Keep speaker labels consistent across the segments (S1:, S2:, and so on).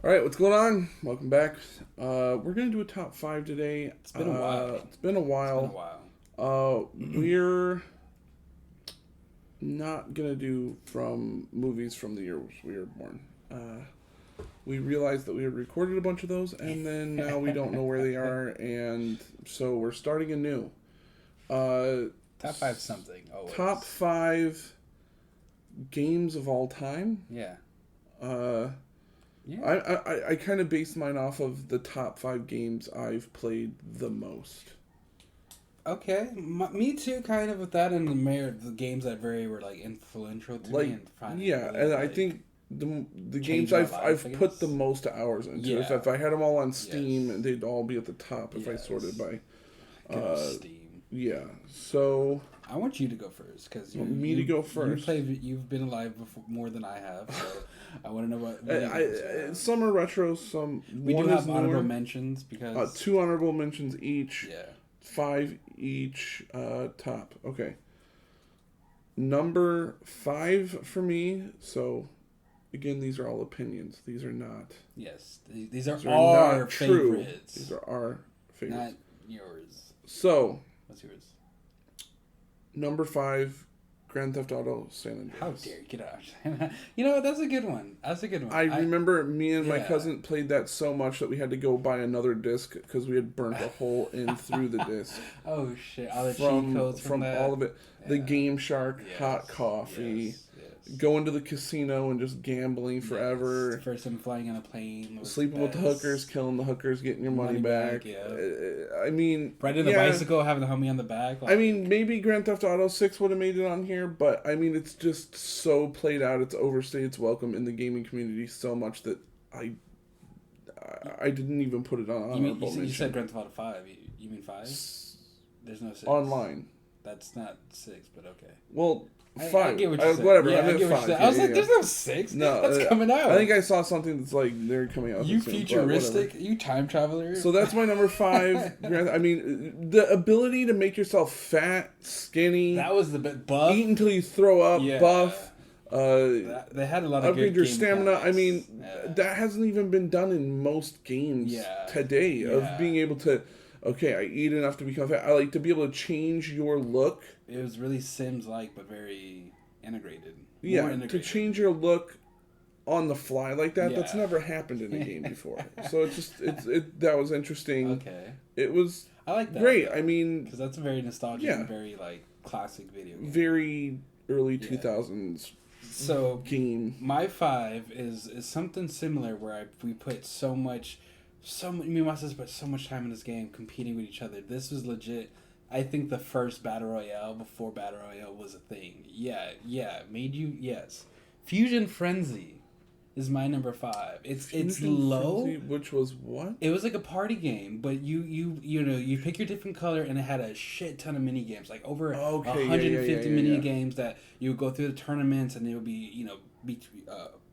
S1: All right, what's going on? Welcome back. We're gonna do a top five today.
S2: It's been a while.
S1: It's been a while. We're not gonna do from movies from the year we were born. We realized that we had recorded a bunch of those, and then now we don't know where they are, and so we're starting anew.
S2: Top five something. Always.
S1: Top five games of all time.
S2: Yeah.
S1: Yeah. I kind of based mine off of the top five games I've played the most.
S2: Okay, me too. Kind of with that, and the games that were like influential to me. And
S1: yeah,
S2: really,
S1: and I think the games I've put the most hours into. Yeah. If I had them all on Steam, they'd all be at the top if I sorted by.
S2: Steam.
S1: Yeah, so
S2: I want you to go first because
S1: to go first.
S2: You've been alive before, more than I have, so I want to know what.
S1: Some are retro, some
S2: we do have honorable mentions because
S1: 2 honorable mentions each.
S2: Yeah.
S1: 5 each. Top. Okay. Number 5 for me. So, again, these are all opinions. These are not.
S2: Yes, these are our favorites.
S1: These are our favorites,
S2: not yours.
S1: So.
S2: What's yours?
S1: Number 5, Grand Theft Auto San Andreas.
S2: How dare you get out? You know what? That's a good one. I
S1: remember me and my cousin played that so much that we had to go buy another disc because we had burnt a hole in through the disc.
S2: Oh shit! All the cheat codes from that.
S1: All of it. Yeah. The Game Shark, hot coffee. Yes. Going to the casino and just gambling forever.
S2: Yes. First time flying on a plane.
S1: Sleeping with the hookers, killing the hookers, getting your money back.
S2: Yeah.
S1: I mean...
S2: Riding the bicycle, having the homie on the back.
S1: I mean, maybe Grand Theft Auto 6 would have made it on here, but I mean, it's just so played out. It's overstayed its welcome in the gaming community so much that I didn't even put it on honorable mention.
S2: You said Grand Theft Auto 5. You mean 5? There's no 6.
S1: Online.
S2: That's not 6, but okay.
S1: Well... 5.
S2: I get what you're saying.
S1: Whatever.
S2: Yeah,
S1: I meant 5.
S2: I was like, there's no 6. No, that's coming out.
S1: I think I saw something that's like they're coming out.
S2: You futuristic, you time traveler.
S1: So that's my number 5. I mean, the ability to make yourself fat, skinny.
S2: That was the bit buff.
S1: Eat until you throw up.
S2: Yeah.
S1: Buff.
S2: They had a lot of
S1: upgrade
S2: good
S1: your stamina.
S2: mechanics.
S1: I mean, that hasn't even been done in most games today. Of being able to. Okay, I eat enough to become fat. I like to be able to change your look.
S2: It was really Sims-like, but very integrated.
S1: Yeah, to change your look on the fly like that, that's never happened in a game before. So that was interesting.
S2: Okay.
S1: It was
S2: I like that,
S1: great. I mean...
S2: Because that's a very nostalgic and very, like, classic video game.
S1: Very early 2000s game.
S2: My 5 is something similar where we put me and my sister put so much time in this game competing with each other. This was legit. I think the first Battle Royale before Battle Royale was a thing. Yeah. Yes. Fusion Frenzy is my number 5. It's low.
S1: Frenzy, which was what?
S2: It was like a party game, but you pick your different color and it had a shit ton of mini games, like over 150 mini games that you would go through the tournaments and it would be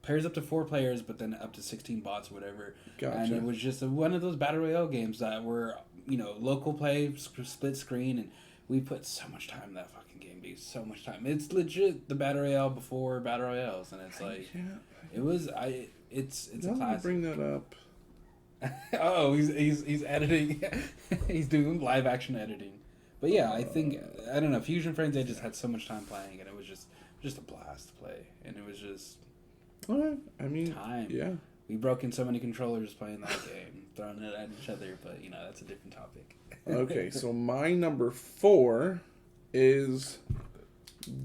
S2: pairs up to 4 players, but then up to 16 bots or whatever.
S1: Gotcha.
S2: And it was just one of those Battle Royale games that were, local play, split screen, and we put so much time in that fucking game, dude. So much time. It's legit the Battle Royale before Battle Royales, and it's like, it's a classic.
S1: Bring that up.
S2: Oh, he's editing. He's doing live action editing. But yeah, I think, I don't know, Fusion Frenzy, I just had so much time playing, and it was just a blast to play, and it was just...
S1: I mean,
S2: time.
S1: Yeah.
S2: We broke in so many controllers playing that game, throwing it at each other, but that's a different topic.
S1: Okay, so my number 4 is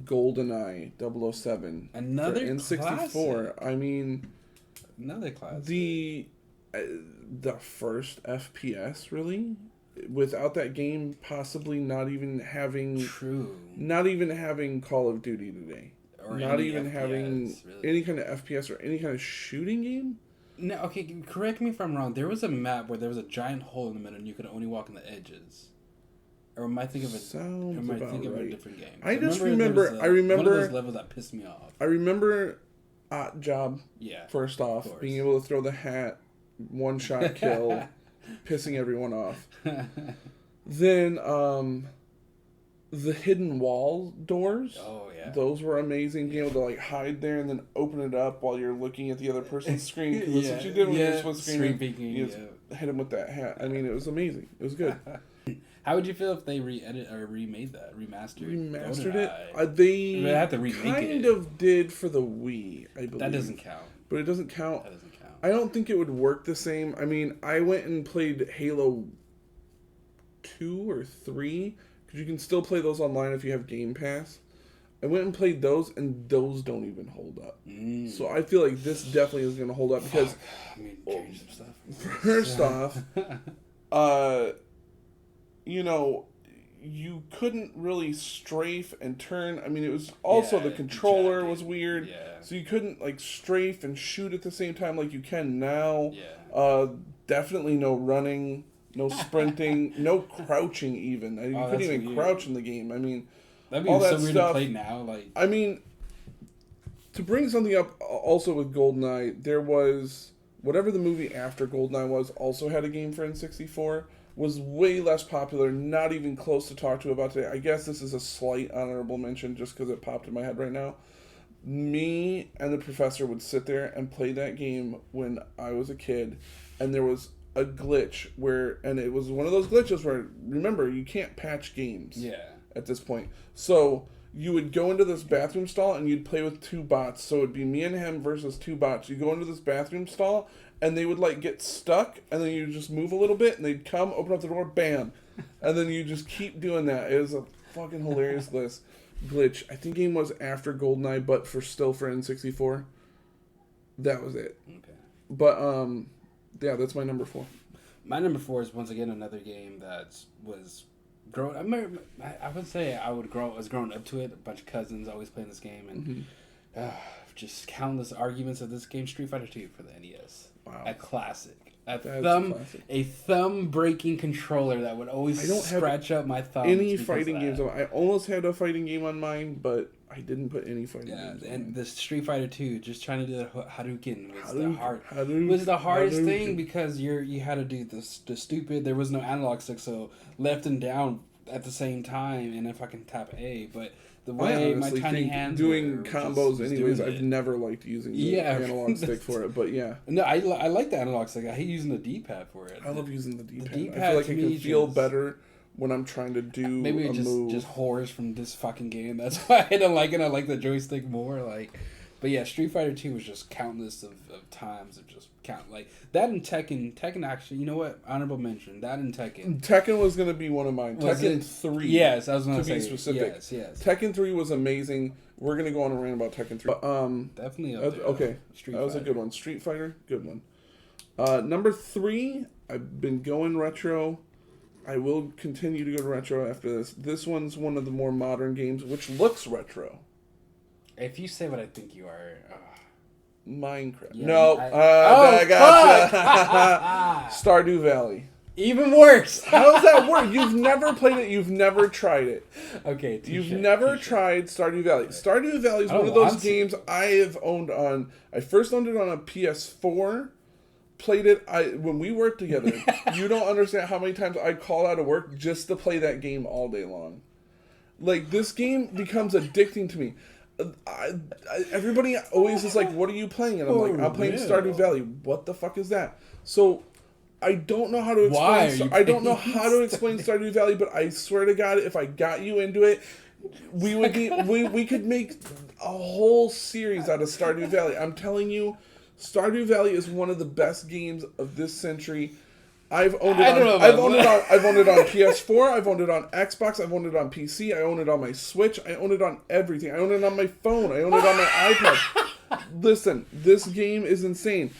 S1: GoldenEye 007.
S2: Another
S1: N64.
S2: classic.
S1: I mean,
S2: another classic.
S1: The first FPS, really? Without that game possibly not even having Call of Duty today.
S2: Or
S1: not even
S2: FPS,
S1: having
S2: really.
S1: Any kind of FPS or any kind of shooting game?
S2: No, okay, correct me if I'm wrong. There was a map where there was a giant hole in the middle and you could only walk on the edges. Or am I thinking of a different game?
S1: I remember
S2: one of those levels that pissed me off.
S1: I remember Odd Job.
S2: Yeah.
S1: First off, being able to throw the hat, one shot kill, pissing everyone off. Then the hidden wall doors.
S2: Oh yeah.
S1: Those were amazing. Being able to like hide there and then open it up while you're looking at the other person's screen. Because that's what you did when you were supposed to screen peeking. You just hit him with that hat. I mean, it was amazing. It was good.
S2: How would you feel if they re-edit or remade that, remastered
S1: it? They
S2: have to remake
S1: kind of did for the Wii, I believe.
S2: That doesn't count.
S1: But it doesn't count. I don't think it would work the same. I mean, I went and played Halo 2 or 3, because you can still play those online if you have Game Pass. I went and played those, and those don't even hold up. So I feel like this definitely is going to hold up, because
S2: change some stuff.
S1: First off, you know, you couldn't really strafe and turn. I mean, it was also the controller was weird. Yeah. So you couldn't like strafe and shoot at the same time like you can now. Yeah. Definitely no running, no sprinting, no crouching even. You couldn't even weird. Crouch in the game. I mean,
S2: that'd be all that so weird stuff, to play now. Like,
S1: I mean, to bring something up also with GoldenEye, there was whatever the movie after GoldenEye was also had a game for N64. Was way less popular, not even close to talk to about today. I guess this is a slight honorable mention just because it popped in my head right now. Me and the professor would sit there and play that game when I was a kid, and there was a glitch and it was one of those glitches where, remember, you can't patch games at this point. So you would go into this bathroom stall and you'd play with two bots. So it'd be me and him versus two bots. You go into this bathroom stall and they would like get stuck, and then you just move a little bit, and they'd come, open up the door, bam, and then you just keep doing that. It was a fucking hilarious glitch. I think the game was after GoldenEye, but for N64. That was it. Okay. But yeah, that's my number 4.
S2: My number 4 is once again another game that was growing. I would say I was growing up to it. A bunch of cousins always playing this game, and just countless arguments of this game, Street Fighter 2 for the NES. Wow. A classic. A thumb-breaking controller that would always scratch up my thumbs.
S1: Any fighting games. I almost had a fighting game on mine, but I didn't put any fighting games on
S2: and the Street Fighter 2, just trying to do the Hadouken was the hardest thing, because you had to do the stupid. There was no analog stick, so left and down at the same time, and if I can tap A, but the way my tiny hands
S1: doing combos anyways, I've never liked using the analog stick for it, but yeah.
S2: No, I like the analog stick. I hate using the D-pad for it.
S1: I love using the D-pad. I feel like I can feel better when I'm trying to do
S2: maybe
S1: a move.
S2: Just horrors from this fucking game. That's why I don't like it. I like the joystick more. But yeah, Street Fighter 2 was just countless of times of just like that, and Tekken actually, you know what, honorable mention, that and
S1: Tekken was going to be one of mine. Tekken 3.
S2: Yes, I was going to say.
S1: To be specific.
S2: Yes.
S1: Tekken 3 was amazing. We're going to go on a rant about Tekken 3. But,
S2: definitely up there.
S1: Okay, that was a good one. Street Fighter, good one. Number 3, I've been going retro. I will continue to go retro after this. This one's one of the more modern games, which looks retro.
S2: If you say what I think you are...
S1: Minecraft. Yeah, no, I gotcha. Stardew Valley.
S2: Even worse.
S1: How does that work? You've never played it. You've never tried it.
S2: Okay.
S1: You've never tried Stardew Valley. Stardew Valley is one of those games I have owned on. I first owned it on a PS4. Played it when we worked together. You don't understand how many times I called out of work just to play that game all day long. Like, this game becomes addicting to me. Everybody always is like, what are you playing? And I'm like, I'm playing Stardew Valley. What the fuck is that? So I don't know how to explain. I don't know how to explain Stardew Valley, but I swear to God, if I got you into it, we could make a whole series out of Stardew Valley. I'm telling you, Stardew Valley is one of the best games of this century. I've owned it on PS4, I've owned it on Xbox, I've owned it on PC, I own it on my Switch, I own it on everything. I own it on my phone, I own it on my iPad. Listen, this game is insane.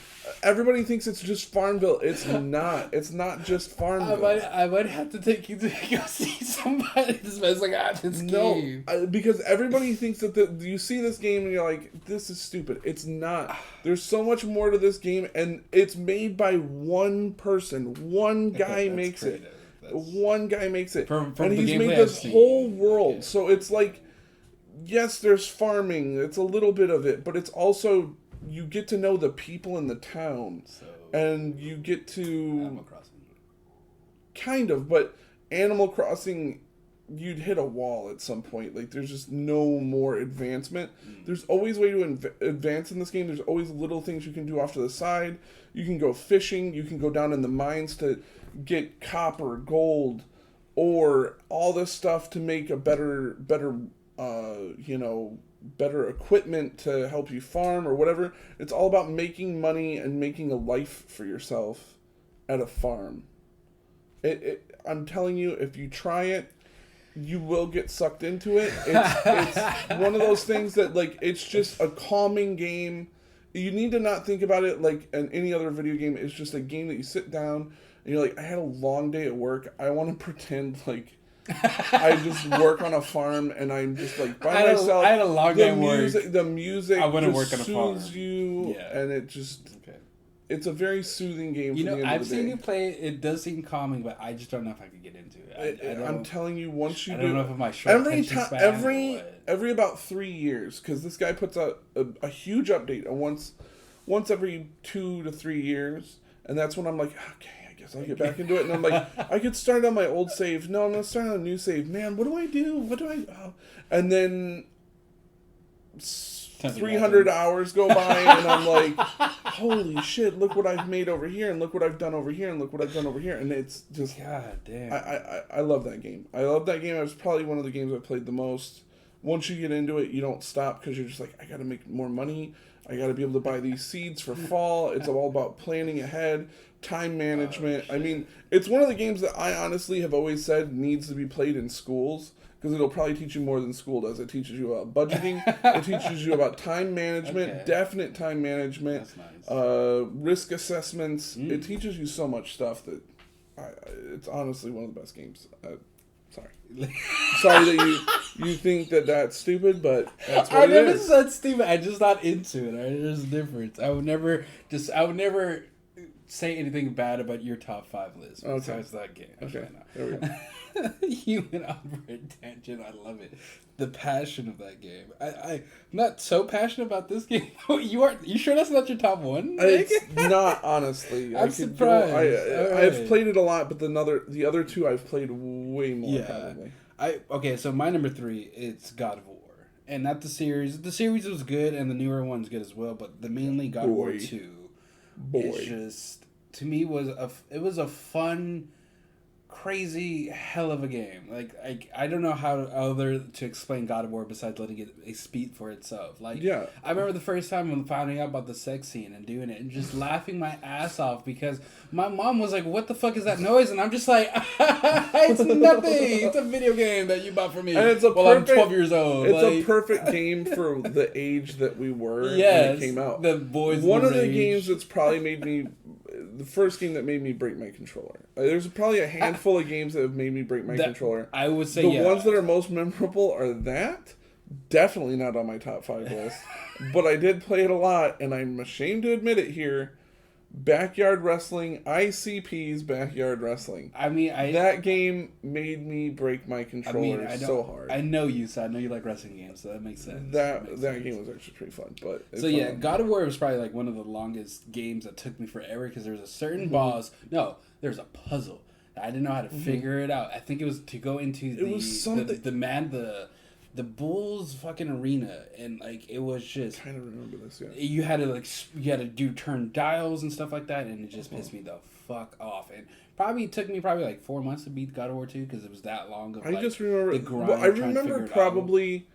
S1: Everybody thinks it's just Farmville. It's not. It's not just Farmville.
S2: I might have to take you to go see somebody that's like, this game.
S1: No, because everybody thinks that you see this game and you're like, this is stupid. It's not. There's so much more to this game, and it's made by one person. One guy makes it. One guy makes it.
S2: From
S1: and
S2: he's
S1: made this whole world. Okay. So it's like, yes, there's farming. It's a little bit of it, but it's also... You get to know the people in the town, and you get to...
S2: Animal Crossing.
S1: Kind of, but Animal Crossing you'd hit a wall at some point. Like, there's just no more advancement. There's always a way to advance in this game. There's always little things you can do off to the side. You can go fishing. You can go down in the mines to get copper, gold, or all this stuff to make a better equipment to help you farm or whatever. It's all about making money and making a life for yourself at a farm. I'm telling you, if you try it, you will get sucked into it. It's one of those things that, like, it's just a calming game. You need to not think about it like any other video game. It's just a game that you sit down and you're like, I had a long day at work. I want to pretend like I just work on a farm and I'm just like by myself.
S2: I had a long day at work.
S1: The music
S2: I wouldn't work
S1: just
S2: on a farm.
S1: soothes you, and it just... It's a very soothing game.
S2: You know,
S1: for the end
S2: I've
S1: of the
S2: seen
S1: day.
S2: you play it. It does seem calming, but I just don't know if I could get into it.
S1: I'm telling you, once you
S2: I don't know if my short attention span
S1: every about 3 years, because this guy puts out a huge update once every 2 to 3 years, and that's when I'm like, okay, I guess I'll get back into it. And I'm like, I could start on my old save. No, I'm gonna start on a new save. Man, what do I do? And then 300 hours go by, and I'm like, holy shit, look what I've made over here, and look what I've done over here, and look what I've done over here. And it's just...
S2: God damn.
S1: I love that game. I love that game. It was probably one of the games I played the most. Once you get into it, you don't stop, because you're just like, I gotta make more money. I gotta be able to buy these seeds for fall. It's all about planning ahead, time management. I mean, it's one of the games that I honestly have always said needs to be played in schools, because it'll probably teach you more than school does. It teaches you about budgeting. It teaches you about time management, definite time management, risk assessments. It teaches you so much stuff that it's honestly one of the best games. Sorry that you think that that's stupid, but that's what it is.
S2: I never said stupid. I'm just not into it. Right? There's a difference. I would never say anything bad about your top 5 list besides that game.
S1: Okay, there we go.
S2: You went on for a tangent. I love it. The passion of that game. I'm not so passionate about this game. You sure that's not your top 1?
S1: It's not, honestly.
S2: I'm surprised.
S1: I've played it a lot, but the other 2 I've played way more. Probably.
S2: So my number 3, it's God of War. And not the series. The series was good, and the newer one's good as well. But mainly God of War 2. It's just, to me, was a fun, crazy hell of a game. Like I don't know how other to explain God of War besides letting it speak for itself. Like, I remember the first time when finding out about the sex scene and doing it and just laughing my ass off because my mom was like, "What the fuck is that noise?" And I'm just like, "It's nothing. It's a video game that you bought for me."
S1: And
S2: I'm 12 years old.
S1: It's a perfect game for the age that we were when it came out.
S2: The boys.
S1: One of the games that's probably made me. The first game that made me break my controller. There's probably a handful of games that have made me break my controller.
S2: I would say
S1: the ones that are most memorable are that. Definitely not on my top 5 list. But I did play it a lot, and I'm ashamed to admit it here. Backyard Wrestling, ICP's Backyard Wrestling.
S2: I mean,
S1: that game made me break my controller so hard.
S2: I know you like wrestling games, so that makes sense.
S1: That game was actually pretty fun. But
S2: God of War was probably like one of the longest games that took me forever because there was a certain boss. No, there was a puzzle. I didn't know how to figure it out. I think it was to go into the Bulls fucking arena, and like it was just.
S1: I kind of remember this. Yeah.
S2: You had to do turn dials and stuff like that, and it just pissed me the fuck off. And probably took me like 4 months to beat God of War 2 because it was that long of.
S1: I just remember. I remember probably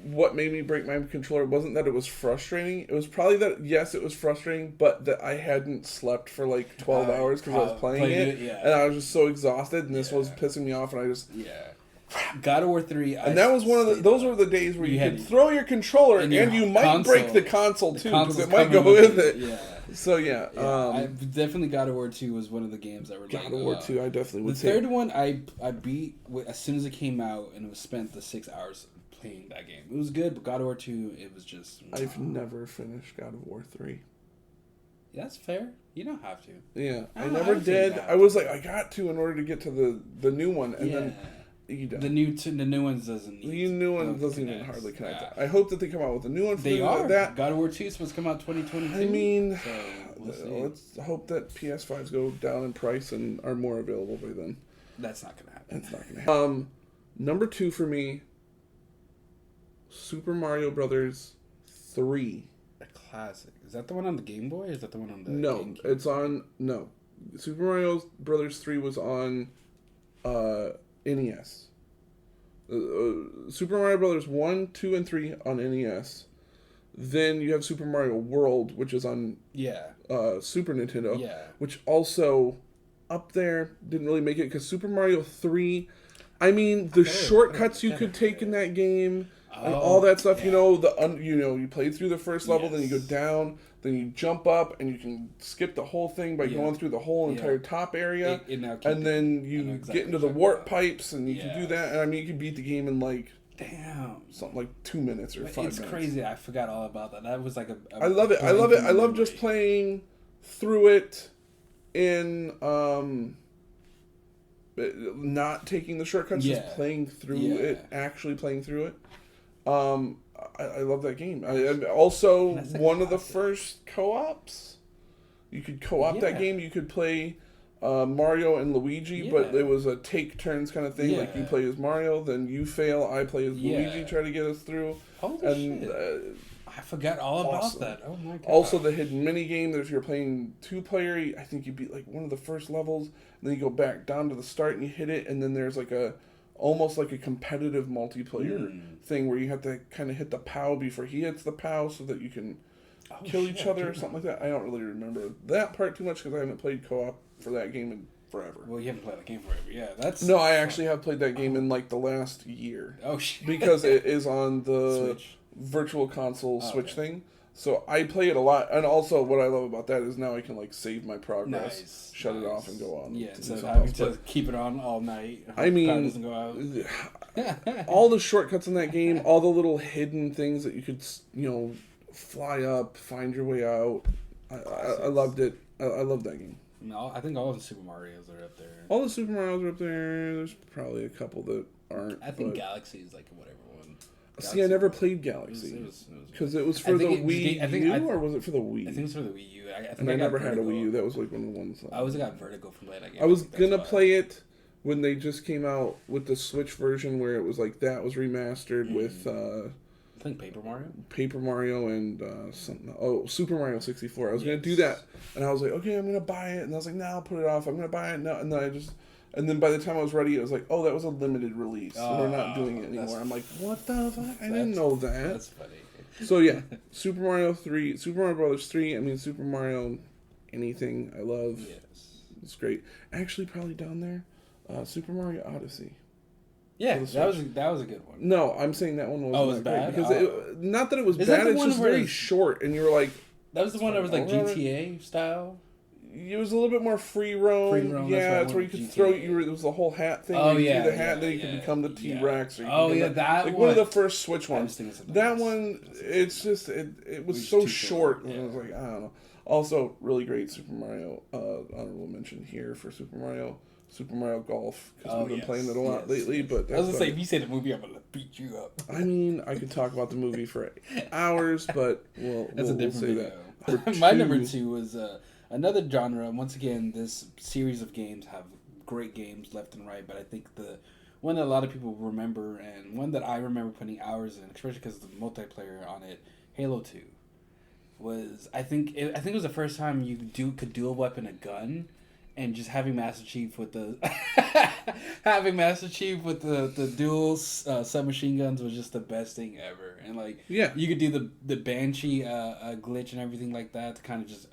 S1: what made me break my controller wasn't that it was frustrating. It was probably that it was frustrating, but that I hadn't slept for like 12 hours because I was playing it, and I was just so exhausted, and this was pissing me off, and I just
S2: God of War 3,
S1: and that was one of those were the days where you could throw your controller and you might break the console too because it might go with it. Yeah. So
S2: definitely God of War 2 was one of the games that were
S1: God of War 2. I definitely would
S2: say. The third one I beat as soon as it came out, and it was spent the 6 hours playing that game. It was good, but God of War 2, it was just.
S1: I've never finished God of War 3.
S2: Yeah, that's fair. You don't have to.
S1: Yeah, I never did. I was like, I got to in order to get to the new one, and then.
S2: The new ones doesn't.
S1: The new one doesn't even hardly connect. Yeah. I hope that they come out with a new one. For
S2: that. God of War 2 is supposed to come out 2022.
S1: I mean, let's hope that PS5s go down in price and are more available by then.
S2: That's not gonna happen.
S1: That's not gonna happen. Number 2 for me, Super Mario Brothers 3.
S2: A classic. Is that the one on the Game Boy, or is that the one on the
S1: No,
S2: GameCube?
S1: it's on... No. Super Mario Brothers 3 was on NES. Super Mario Brothers 1, 2, and 3 on NES. Then you have Super Mario World, which is on Super Nintendo.
S2: Yeah.
S1: Which also, up there, didn't really make it, because Super Mario 3... I mean, the shortcuts you could take in that game... and all that stuff, you know, you played through the first level, then you go down, then you jump up, and you can skip the whole thing by going through the whole entire top area, and then you get into the warp pipes, and you can do that, and I mean, you can beat the game in like, something like 2 minutes or 5 minutes.
S2: It's crazy. I forgot all about that. That was like
S1: I love it. I love just playing through it in, not taking the shortcuts, just playing through it, actually playing through it. I love that game. Also one of the first co-ops. You could co-op that game. You could play Mario and Luigi, but it was a take turns kind of thing. Like you play as Mario, then you fail, I play as Luigi, try to get us through.
S2: Holy shit. I forgot all about that. Oh my god.
S1: Also the hidden mini game, if you're playing 2-player, I think you beat like one of the first levels, and then you go back down to the start and you hit it, and then there's like almost like a competitive multiplayer thing where you have to kind of hit the POW before he hits the POW so that you can kill each other or something like that. I don't really remember that part too much because I haven't played co-op for that game in forever.
S2: Well, you haven't played that game forever. Yeah, that's...
S1: No, I actually have played that game in like the last year.
S2: Oh, shit.
S1: Because it is on the
S2: Switch.
S1: Virtual Console Switch thing. So I play it a lot, and also what I love about that is now I can like save my progress, shut it off, and go on.
S2: Yeah, instead of having to keep it on all night.
S1: I mean,
S2: doesn't go out.
S1: all the shortcuts in that game, all the little hidden things that you could, fly up, find your way out. I loved it. I love that game.
S2: No, I think all of the Super Marios are up there.
S1: All the Super Marios are up there. There's probably a couple that aren't.
S2: I think Galaxy is like whatever one.
S1: See, I never played Galaxy. Because it was for the Wii U, or was it for the Wii?
S2: I think it was for the Wii U.
S1: I never had a Wii U. That was like one of the ones.
S2: I always got Vertigo from playing that game.
S1: I was going to play it when they just came out with the Switch version where it was like that was remastered with...
S2: I think Paper Mario?
S1: Paper Mario and something. Oh, Super Mario 64. I was going to do that. And I was like, okay, I'm going to buy it. And I was like, no, I'll put it off. I'm going to buy it. No. And then And then by the time I was ready, it was like, oh, that was a limited release. We're not doing it anymore. I'm like, what the fuck? I didn't know that.
S2: That's funny.
S1: So yeah, Super Mario Brothers 3. I mean, Super Mario anything I love.
S2: Yes.
S1: It's great. Actually, probably down there, Super Mario Odyssey.
S2: Yeah, that was a good one.
S1: No, I'm saying that one wasn't that
S2: bad?
S1: great. Because not that it was bad, it's just very short. And you were like...
S2: That was the one that was like GTA style?
S1: It was a little bit more free roam. Yeah, that's where you could throw. It was the whole hat thing.
S2: Oh
S1: you do the hat, then you could become the T-Rex.
S2: Yeah.
S1: Or you
S2: that
S1: like
S2: one.
S1: One of the first Switch ones. That one, it's just it was so short. And I was like, I don't know. Also, really great Super Mario. Honorable mention here for Super Mario Golf, because we've been playing it a lot lately. But
S2: I was gonna say, if you say the movie, I'm gonna beat you up.
S1: I mean, I could talk about the movie for hours, but we'll say that.
S2: My number 2 was another genre. Once again, this series of games have great games left and right, but I think the one that a lot of people remember, and one that I remember putting hours in, especially because of the multiplayer on it, Halo 2, was I think it was the first time you could dual weapon a gun. And just having Master Chief with the the dual submachine guns was just the best thing ever. And like you could do the Banshee glitch and everything like that to kind of just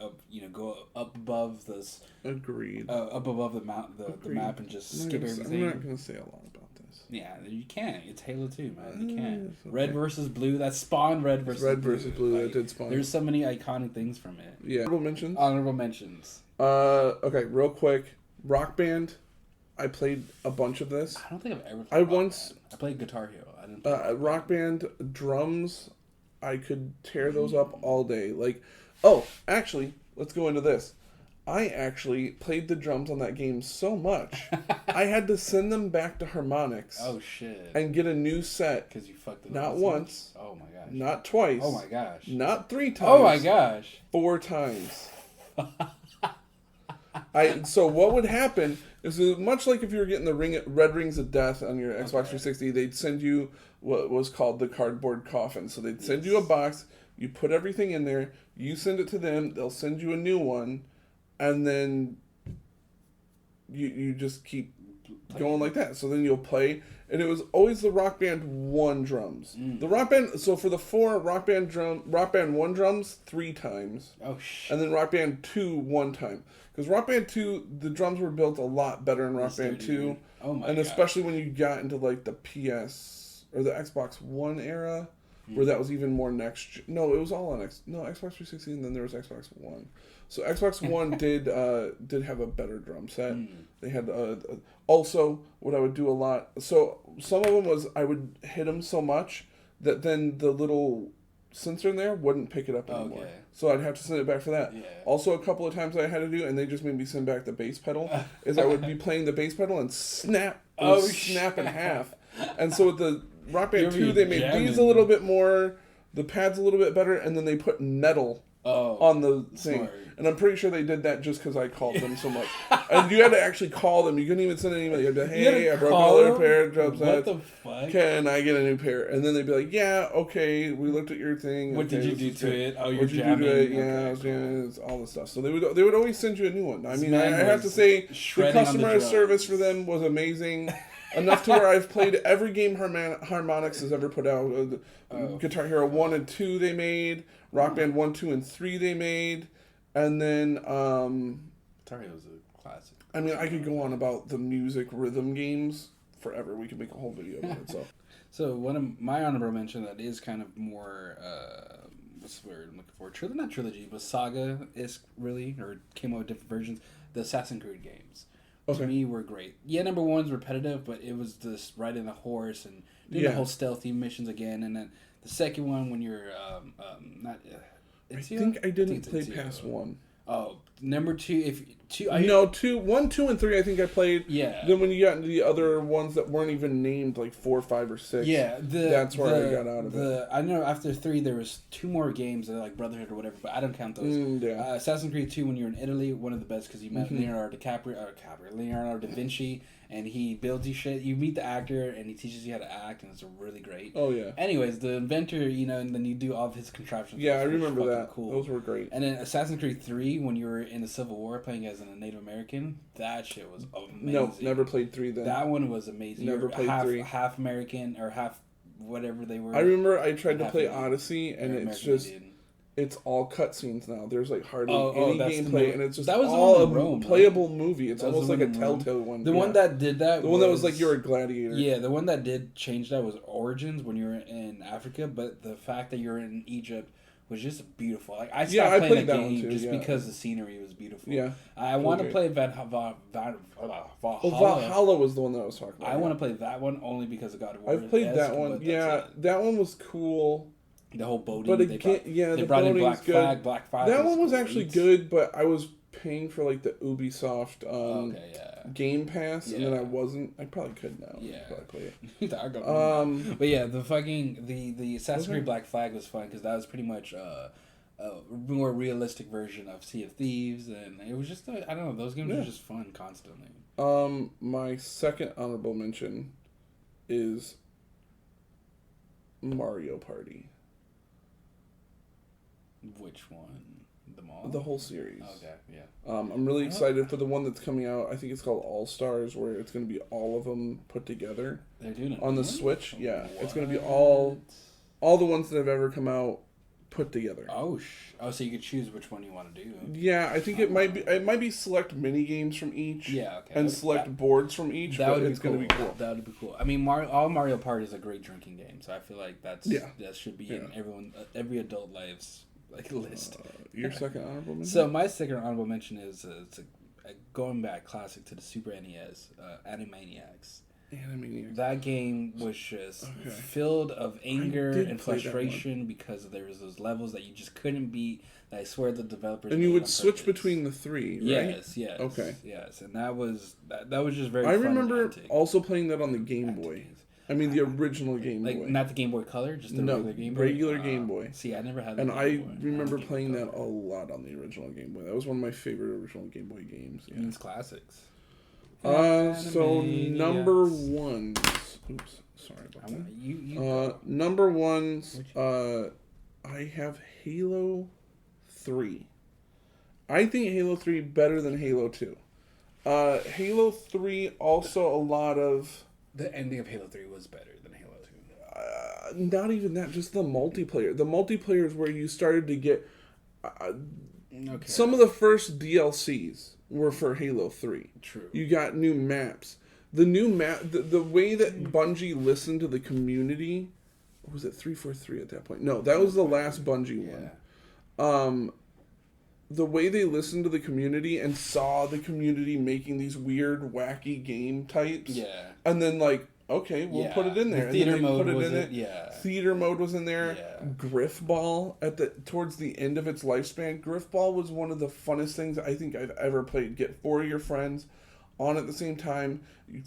S2: go up above this.
S1: Agreed.
S2: Up above the map and just skip everything.
S1: I'm not gonna say a lot about this.
S2: Yeah, you can't. It's Halo 2, man. You can't. Okay. Red versus Blue. That spawned Red versus Blue.
S1: Like, that did spawn.
S2: There's so many iconic things from it.
S1: Yeah.
S2: Honorable mentions.
S1: Okay, real quick. Rock Band. I played a bunch of this.
S2: I don't think I've ever played I played Guitar Hero. I didn't play
S1: Rock Band drums. I could tear those up all day. Actually, let's go into this. I actually played the drums on that game so much, I had to send them back to Harmonix.
S2: Oh, shit.
S1: And get a new set.
S2: Because you fucked it up.
S1: Not once.
S2: Oh, my gosh.
S1: Not twice.
S2: Oh, my gosh.
S1: Not 3 times.
S2: Oh, my gosh.
S1: 4 times. So what would happen It's much like if you were getting the Red Rings of Death on your Xbox 360, they'd send you what was called the cardboard coffin. So they'd send you a box, you put everything in there, you send it to them, they'll send you a new one, and then you just keep going like that. So then you'll play, and it was always the Rock Band 1 drums. The Rock Band, so for the 4 Rock Band 1 drums 3 times.
S2: Oh shit.
S1: And then Rock Band 2 1 time. Because Rock Band 2, the drums were built a lot better in Rock Band 2.
S2: Oh my
S1: and especially when you got into like the PS or the Xbox One era, where that was even more next. No, it was all on Xbox 360, and then there was Xbox One. So Xbox One did have a better drum set. They had also what I would do a lot. So some of them was I would hit them so much that then the little sensor in there wouldn't pick it up anymore. Okay. So I'd have to send it back for that. Yeah. Also, a couple of times I had to do, and they just made me send back the bass pedal, is I would be playing the bass pedal and snap in half. And so with the Rock Band 2, they made these a little bit more, the pads a little bit better, and then they put metal on the thing. Smart. And I'm pretty sure they did that just because I called them so much. And you had to actually call them. You couldn't even send an email. You had to, hey, I broke another pair of drum sets. What the fuck? Can I get a new pair? And then they'd be like, yeah, okay, we looked at your thing.
S2: What
S1: okay,
S2: did you do to it? Oh, you're jamming?
S1: What did you do to it? Yeah, I was jamming. All the stuff. So they would always send you a new one. I mean, I have to say, the customer service for them was amazing. Enough to where I've played every game Harmonix has ever put out. Guitar Hero 1 and 2 they made. Rock Band 1, 2, and 3 they made. And then...
S2: Guitar Hero was a classic.
S1: I mean, I could go on about the music rhythm games forever. We could make a whole video about it.
S2: So one of my honorable mention that is kind of more... what's the word I'm looking for? Not trilogy, but saga-esque, really. Or came out with different versions. The Assassin's Creed games. To me, were great. Yeah, number 1's repetitive, but it was just riding the horse and doing the whole stealthy missions again. And then the second one, when you're not,
S1: I think I didn't play past 1.
S2: Oh, number 2, if 2,
S1: 1, 2, and 3. I think I played.
S2: Yeah.
S1: Then when you got into the other ones that weren't even named, like 4, 5, or 6.
S2: Yeah,
S1: that's where I got out of it.
S2: I know after 3 there was 2 more games that like Brotherhood or whatever, but I don't count those. Assassin's Creed 2 when you're in Italy, one of the best because you met Leonardo da Vinci, and he builds you shit. You meet the actor and he teaches you how to act, and it's really great.
S1: Oh yeah.
S2: Anyways, the inventor, and then you do all of his contraptions.
S1: Yeah, I remember that. Cool. Those were great.
S2: And then Assassin's Creed 3 when you were in the Civil War playing as a Native American, that shit was amazing.
S1: No, never played 3 then.
S2: That one was amazing.
S1: Never played 3.
S2: Half American or half whatever they were.
S1: I remember I tried to play Odyssey, and it's just... It's all cutscenes now. There's like hardly any gameplay, and it's just all a playable movie. It's almost like a Telltale one.
S2: The one that did that,
S1: one that was like you're a gladiator.
S2: Yeah, the one that did change that was Origins when you were in Africa, but the fact that you're in Egypt was just beautiful. Like I stopped playing the game just because the scenery was beautiful.
S1: Yeah,
S2: I want to play Valhalla.
S1: Valhalla was the one that I was talking about.
S2: I want to play that one only because of God of War.
S1: I've played that one. Yeah, that one was cool.
S2: The whole boating.
S1: But they brought in Black Flag. That one was actually good, but I was paying for like the Ubisoft Game Pass, and then I wasn't. I probably could now.
S2: Yeah,
S1: probably play
S2: it. But yeah, the Assassin's Creed Black Flag was fun because that was pretty much a more realistic version of Sea of Thieves, and it was just I don't know, those games were just fun constantly.
S1: My second honorable mention is Mario Party.
S2: Which one? Them all?
S1: The whole series.
S2: Okay, yeah.
S1: I'm really excited for the one that's coming out. I think it's called All Stars, where it's going to be all of them put together.
S2: They're doing it
S1: on the Switch. Yeah, it's going to be all the ones that have ever come out put together.
S2: Oh, so you could choose which one you want to do.
S1: Yeah, I think it might be select mini games from each.
S2: Yeah, okay.
S1: And select boards from each. That would be cool. Going to be cool.
S2: That would be cool. I mean, all Mario Party is a great drinking game, so I feel like that should be in every adult life's list.
S1: Your second honorable mention?
S2: So my second honorable mention is it's a going back classic to the Super NES, Animaniacs. That game was just filled of anger and frustration because there was those levels that you just couldn't beat. That I swear the developers.
S1: And you would switch between the 3, right?
S2: Yes.
S1: Okay.
S2: Yes, and that was just very.
S1: I remember also playing that on the Game Boy. I mean, the original Game Boy.
S2: Not the Game Boy Color, just the regular Game Boy?
S1: Regular Game Boy.
S2: See, I never had that.
S1: And I remember playing that a lot on the original Game Boy. That was one of my favorite original Game Boy games.
S2: Yeah. It means classics.
S1: So number ones. Oops, sorry about that. Number ones. I have Halo 3. I think Halo 3 better than Halo 2. Halo 3 also a lot of...
S2: The ending of Halo 3 was better than Halo 2.
S1: Not even that, just the multiplayer. The multiplayer is where you started to get... Some of the first DLCs were for Halo 3.
S2: True.
S1: You got new maps. The new map... The way that Bungie listened to the community... Was it 343 at that point? No, that was the last Bungie one. The way they listened to the community and saw the community making these weird, wacky game types.
S2: Yeah.
S1: And then, like, okay, we'll put it in there.
S2: The theater
S1: and then
S2: mode
S1: put it
S2: was
S1: in
S2: it. Yeah.
S1: Theater mode was in there.
S2: Yeah.
S1: Griffball towards the end of its lifespan. Griffball was one of the funnest things I think I've ever played. Get 4 of your friends on at the same time.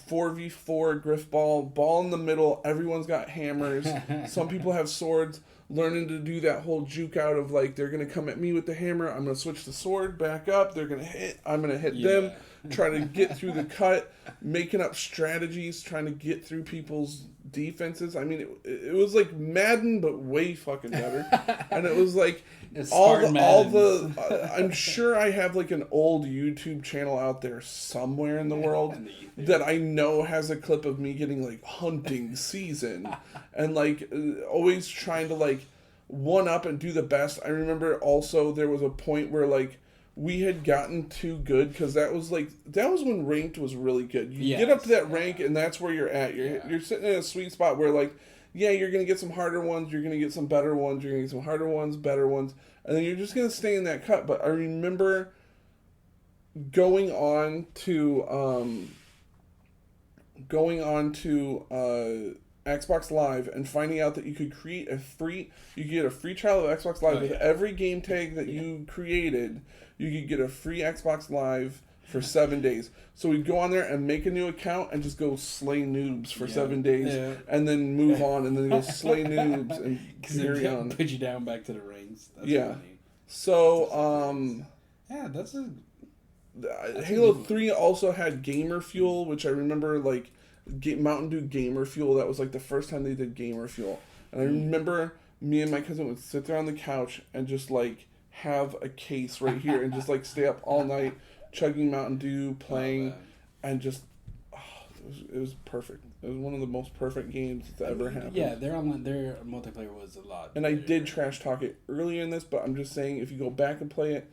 S1: 4v4 Griffball. Ball in the middle. Everyone's got hammers. Some people have swords. Learning to do that whole juke out of, like, they're going to come at me with the hammer. I'm going to switch the sword back up. They're going to hit. I'm going to hit them. Trying to get through the cut. Making up strategies. Trying to get through people's defenses. I mean, it was like Madden, but way fucking better. And it was like all the I'm sure I have like an old YouTube channel out there somewhere in the world that I know has a clip of me getting like hunting season and like always trying to like one up and do the best. I remember also there was a point where like we had gotten too good because that was when ranked was really good. You get up to that rank and that's where you're at. You're sitting in a sweet spot where like, yeah, you're going to get some harder ones, you're going to get some better ones, you're going to get some harder ones, better ones, and then you're just going to stay in that cut. But I remember going on to Xbox Live and finding out that you could get a free trial of Xbox Live with every game tag that you created. You could get a free Xbox Live for 7 days. So we'd go on there and make a new account and just go slay noobs for 7 days and then move on and then go slay noobs and carry on.
S2: Put you down back to the rings. That's funny.
S1: So,
S2: that's
S1: Halo 3 also had Gamer Fuel, which I remember, like, Mountain Dew Gamer Fuel. That was, like, the first time they did Gamer Fuel. And I remember me and my cousin would sit there on the couch and just, like, have a case right here and just, like, stay up all night chugging Mountain Dew, playing, and just, it was perfect. It was one of the most perfect games that's ever happened.
S2: Yeah, their multiplayer was a lot.
S1: And I did trash talk it earlier in this, but I'm just saying if you go back and play it,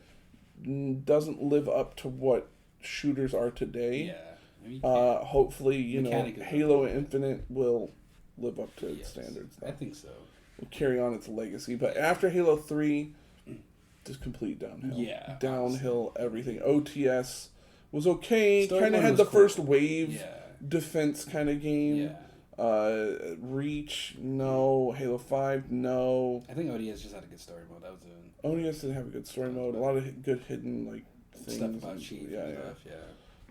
S1: doesn't live up to what shooters are today.
S2: Yeah.
S1: Hopefully, Halo Infinite will live up to its standards.
S2: I think so.
S1: Will carry on its legacy. But after Halo 3, just complete downhill.
S2: Yeah.
S1: Downhill, everything. OTS was okay. Kind of had the first wave defense kind of game.
S2: Yeah.
S1: Reach, no. Halo 5, no.
S2: I think ODS just had a good story mode. That was it.
S1: ODS did have a good story mode. A lot of good hidden, like, things.
S2: Stuff about Chief and stuff, yeah.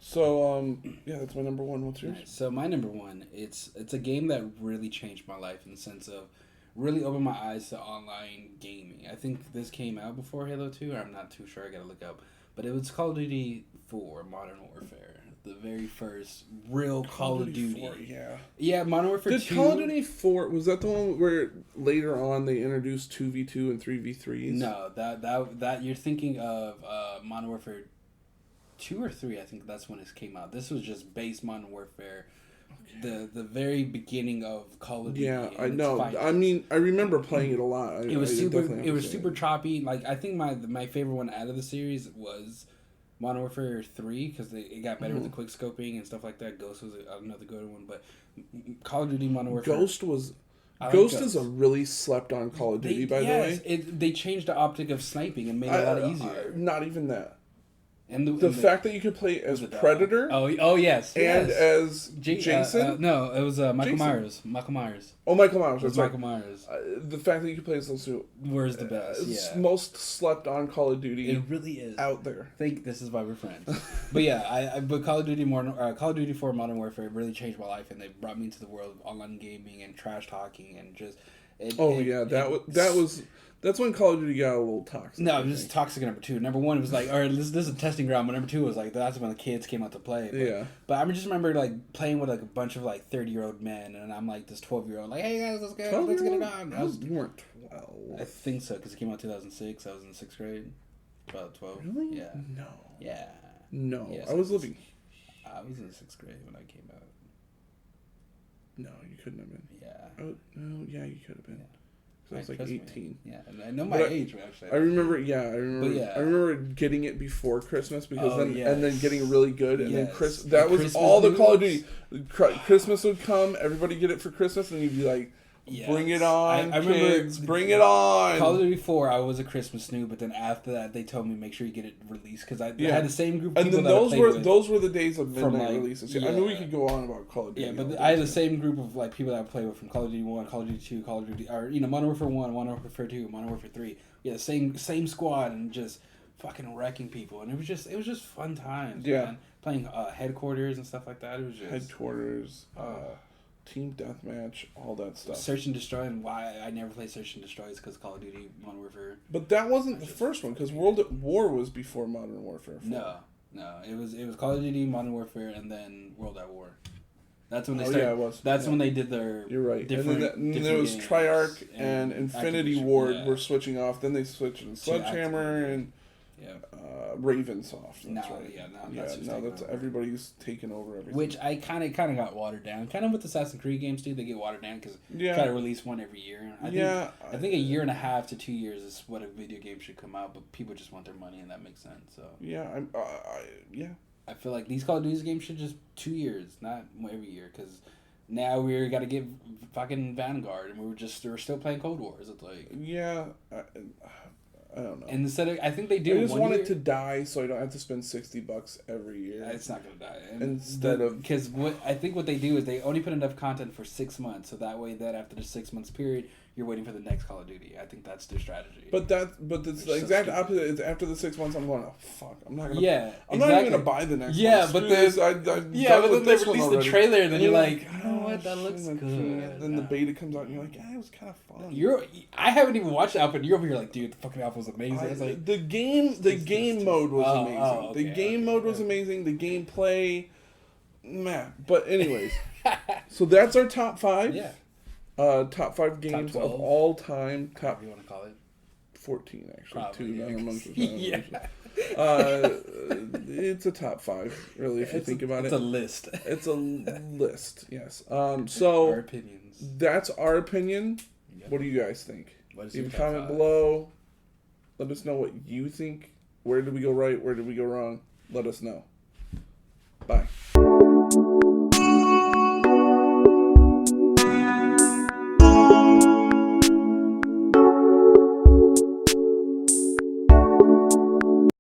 S1: So, that's my number one. What's yours?
S2: Right. So my number one, it's a game that really changed my life in the sense of really opened my eyes to online gaming. I think this came out before Halo 2, or I'm not too sure, I gotta look up. But it was Call of Duty 4, Modern Warfare. The very first real Call of Duty.
S1: 4, yeah.
S2: Yeah, Modern Warfare 2.
S1: Did Call of Duty 4, was that the one where later on they introduced 2v2 and 3v3s?
S2: No, that you're thinking of Modern Warfare 2 or 3, I think that's when it came out. This was just base Modern Warfare. The very beginning of Call of Duty.
S1: Yeah, I know. I mean, I remember playing it a lot.
S2: It was super choppy. Like, I think my favorite one out of the series was Modern Warfare 3 because it got better with the quick scoping and stuff like that. Ghost was another good one, but Call of Duty Modern Warfare.
S1: Ghost is a really slept on Call of Duty, by the way.
S2: They changed the optic of sniping and made it a lot easier.
S1: Not even that.
S2: And
S1: the fact that you could play as Predator.
S2: Oh yes.
S1: And as Jason.
S2: No, it was Michael Myers.
S1: Oh, Michael Myers.
S2: It was Michael Myers.
S1: The fact that you could play as those two.
S2: Where's the best? Yeah.
S1: Most slept on Call of Duty.
S2: It really is
S1: out there.
S2: I think this is why we're friends. But yeah, but Call of Duty 4 Modern Warfare really changed my life, and they brought me into the world of online gaming and trash talking and just
S1: That's when Call of Duty got a little toxic.
S2: No, it was toxic at number 2. Number 1 was like, or this is a testing ground, but number 2 was like, that's when the kids came out to play. But I just remember like playing with like a bunch of like 30-year-old men, and I'm like this 12-year-old, like, hey guys, let's get it on.
S1: You weren't 12.
S2: I think so, because it came out in 2006. I was in 6th grade. About 12.
S1: Really?
S2: Yeah.
S1: No.
S2: Yeah.
S1: No.
S2: Yes,
S1: I was living.
S2: I was in 6th grade when I came out.
S1: No, you couldn't have been.
S2: Yeah.
S1: Oh, yeah, you could have been.
S2: Yeah.
S1: I was like 18.
S2: Yeah, and I know my age, actually.
S1: I remember getting it before Christmas because and then getting really good, and then that was Christmas all the Call of Duty. Christmas would come, everybody get it for Christmas, and you'd be like, bring it on, I kids, bring it on.
S2: Call of Duty 4, I was a Christmas snoop, but then after that, they told me make sure you get it released because I had the same group of people. And then
S1: those were the days of midnight releases. I knew we could go on about Call of Duty.
S2: Yeah, but I had the same group of like people that I played with from Call of Duty 1, Call of Duty 2, Call of Duty, or Modern Warfare 1, Modern Warfare 2, Modern Warfare 3. Yeah, the same squad and just fucking wrecking people, and it was just fun times.
S1: Yeah,
S2: man. Playing headquarters and stuff like that. It was just
S1: headquarters. Team deathmatch, all that stuff.
S2: Search and destroy, and why I never played Search and Destroy is because Call of Duty Modern Warfare.
S1: But that wasn't the first one, because World at War was before Modern Warfare 4.
S2: No, it was Call of Duty Modern Warfare and then World at War. That's when they started.
S1: Yeah, it was.
S2: That's when they did their.
S1: You're right. And then there was Treyarch and Infinity Ward were switching off. Then they switched to Sledgehammer and Ravensoft. That's right. Now that's everybody's taken over everything.
S2: Which I kind of got watered down. Kind of with Assassin's Creed games too, they get watered down because try to release one every year. I think a year and a half to 2 years is what a video game should come out, but people just want their money, and that makes sense. So I feel like these Call of Duty games should just 2 years, not every year, because now we got to get fucking Vanguard, and we're still playing Cold Wars. It's like I don't know. And instead of, I think they do.
S1: I just want it to die, so I don't have to spend $60 every year.
S2: It's not gonna die.
S1: Because
S2: I think what they do is they only put enough content for 6 months, so that way that after the 6 months period, you're waiting for the next Call of Duty. I think that's their strategy.
S1: But that's the exact opposite. It's after the 6 months, I'm going, oh fuck, I'm not gonna.
S2: Yeah,
S1: I'm not even gonna buy the next.
S2: Yeah,
S1: one.
S2: but then
S1: but
S2: then they release the trailer, and then you're like, you know what, that looks good.
S1: Then the beta comes out, and you're like, it was kind of fun.
S2: I haven't even watched the alpha, and you're over here like, dude, the fucking alpha was amazing. I was like,
S1: the game mode was amazing. The game mode was amazing. The gameplay, man. But anyways, so that's our top 5.
S2: Yeah.
S1: Top 5 games of all time.
S2: Top. You want to call it?
S1: 14 actually.
S2: Probably,
S1: 2 it's a top 5, really, if you think about it.
S2: It's a list.
S1: It's a list, yes. So
S2: our opinions.
S1: That's our opinion. Yep. What do you guys think? Leave a comment below. Let us know what you think. Where did we go right? Where did we go wrong? Let us know. Bye.